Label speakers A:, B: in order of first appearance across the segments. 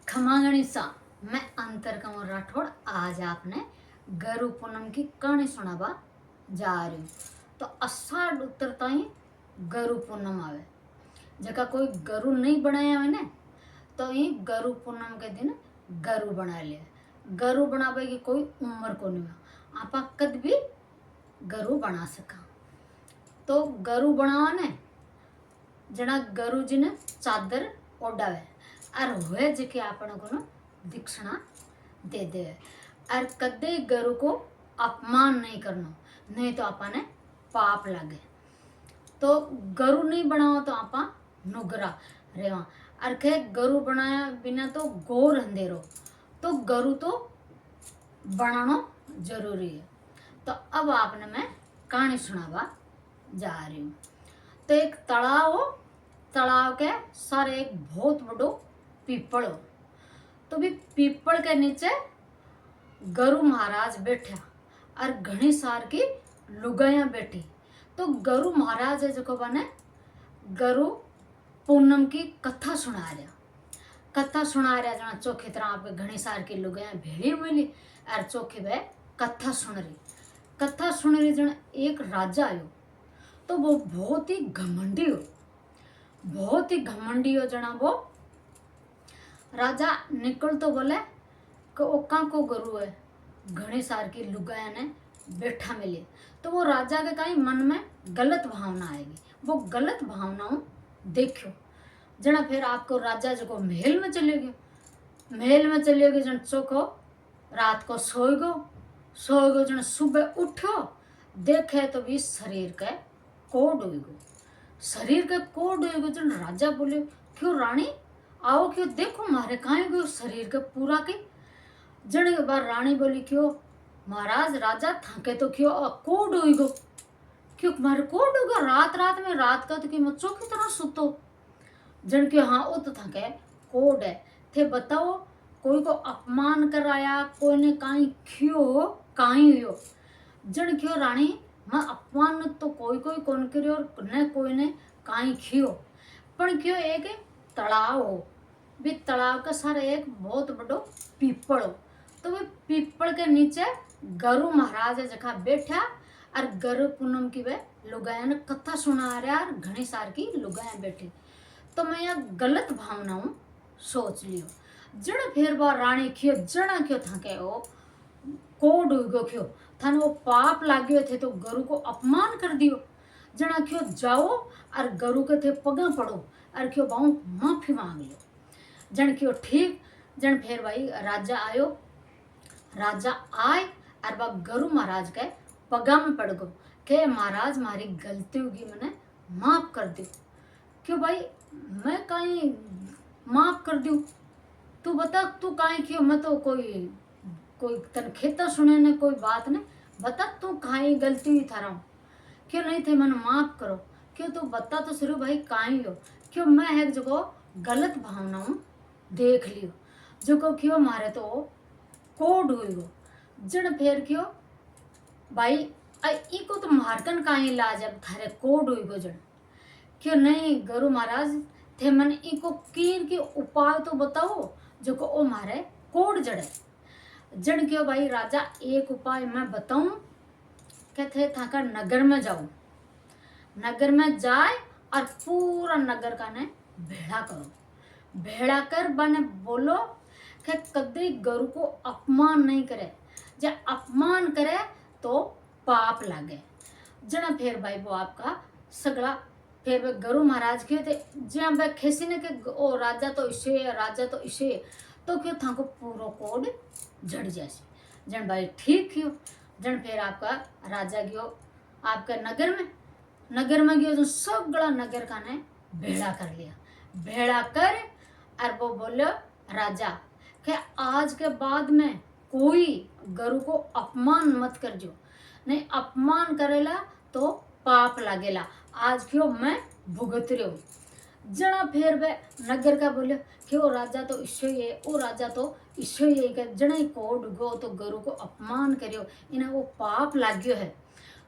A: खमा गणिसा मैं अंतर कंवर राठौड़ आज आपने गरु पूनम की कहानी सुनावा जा रही हूँ। तो अषाढ़ उतरता ही गरु पूनम आवे। जगह कोई गरु नहीं बनाया है ना, तो ये गरु पूनम के दिन गरु बना लिया। गरु बनावे की कोई उम्र को नहीं है, आप कद भी गरु बना सका। तो गरु बनावा ने जना गरु जी ने चादर ओढ़ावे और हुए जके आपण को दीक्षिणा दे दे और कदे गरु को अपमान नहीं करना, नहीं तो आपने पाप लगे। तो गरु नहीं बनाओ तो आपा नुगरा रेवा और खे गरु बनाया बिना तो गोर अंधेरो, तो गरु तो बनाना जरूरी है। तो अब आपने मैं कहानी सुनावा जा रही हूँ। तो एक तालाब के सारे एक बहुत बड़ो पीपल हो। तो भी पीपल के नीचे गरु महाराज बैठा और घनी सार की लुगाइया बैठी। तो गरु महाराज है जो बने गरु पूनम की कथा सुना रहा जना चौकी तरह आप घनी सार की लुगाइया भेड़ी मिली और चौकी वे कथा सुन रही जना एक राजा आयो। तो वो बहुत ही घमंडी हो जना। वो राजा निकल तो बोले कि ओका को गरु है घनी सार की लुगाया ने बैठा मिले। तो वो राजा के कहीं मन में गलत भावना आएगी, वो गलत भावनाओं देखो जना। फिर आपको राजा जो महल में चलेगी जन चोखो रात को सोएगो जन सुबह उठो देखे तो भी शरीर के कोड होएगो जन। राजा बोले क्यों रानी आओ, क्यों देखो मारे कहाँ गयो शरीर के पूरा के जन के बार। रानी बोली क्यों महाराज राजा थके तो क्यों कोड होएगो, क्यों मारे कोड होगा रात में रात का तो कि मैं चौकी तरह सुतो जन क्यों। हाँ वो तो थके कोड है थे। बताओ कोई को अपमान कराया कोई ने कहीं हो जन क्यों रानी मैं अपमान तो कोई कौन करियो और न कोई ने कहीं खियो। पर क्यों एक तालाब हो भी तालाब का सारा एक बहुत बड़ो पीपल हो। तो वे पीपल के नीचे गरु महाराज जखा बैठा और गरु पूनम की वे लुगाया ने कथा सुना रहा और घनी सार की लुगाया बैठी। तो मैं यह गलत भावनाओं सोच लियो जड़। फिर बार रानी खियो जड़ा क्यों थके हो कोड हो क्यों थाने वो पाप लाग्यो थे तो गरु को अपमान कर दियो जना। क्यों जाओ और गरु के थे पगा पड़ो और क्यों बाऊ माफी मांग लो जन। क्यों ठीक जन। फिर भाई राजा आए और वह गरु महाराज के पगा में पड़ गो के महाराज मारी गलती होगी मैंने माफ कर दो। क्यों भाई मैं कहीं माफ कर दूं, तू बता तू कहीं क्यों। मैं तो कोई तन खेता सुने ने कोई बात ने बता तू कहीं गलती हुई थारा क्यों नहीं थे मैंने माफ करो। क्यों तू बता तो शुरू भाई कहीं हो। क्यों मैं है जो गलत भावनाओं देख लियो जो क्यों मारे तो कोड हुई हो जन। फिर क्यों भाई इको तो मारकन कहीं ला जब थारे कोड हुई गो जन। क्यों नहीं गरु महाराज थे मन इको कीर के उपाय तो बताओ जो को ओ मारे कोड जड़े जन। क्यों भाई राजा एक उपाय मैं बताऊं कहते थाका नगर में जाऊं, नगर में जाए और पूरा नगर का ने भेड़ा कर बने बोलो कि कभी गरु को अपमान नहीं करे, जब अपमान करे तो पाप लगे जना। फिर भाई वो आपका सगड़ा फिर वे गरु महाराज के थे जहाँ वे खेसी ने के ओ राजा तो इसे तो क्यों था को पूरा कोड जड़ जैसे जन। भाई ठीक क्यों जन। फिर आपका राजा गयो आपका नगर में गयो जो सगड़ा नगर का ने भेड़ा कर और वो बोलो राजा कि आज के बाद में कोई गरु को अपमान मत कर जो, नहीं अपमान करेला तो पाप लगेला। आज क्यों मैं भुगत रही हूँ जना। फिर वे नगर का बोले कि वो राजा तो इसे ये ओ राजा तो इसे ये कर जना कोड गो तो गरु को अपमान करियो इन्हें वो पाप लाग्यो है।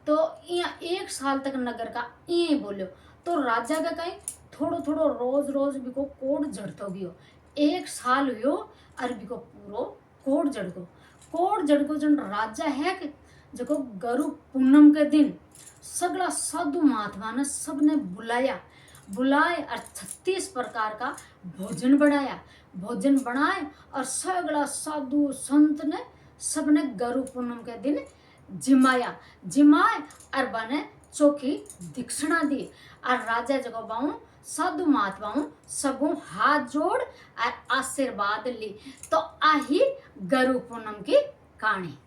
A: तो यहाँ 1 साल तक नगर का ये बोलियो। तो राजा का कहीं थोड़ो रोज भी को कोड जड़तो गयो एक साल हुयो अरबी को पूरो कोड जड़ को जन राजा है कि जको गरु पूनम के दिन सगला साधु महात्मा ने सबने बुलाए और 36 प्रकार का भोजन बनाए और सगला साधु संत ने सबने गरु पूनम के दिन जिमाए और बने चोखी दीक्षिणा दी और राजा जगो बाऊ साधु महात्माओं सबों हाथ जोड़ और आशीर्वाद ली। तो आही गरु पूनम की कहानी।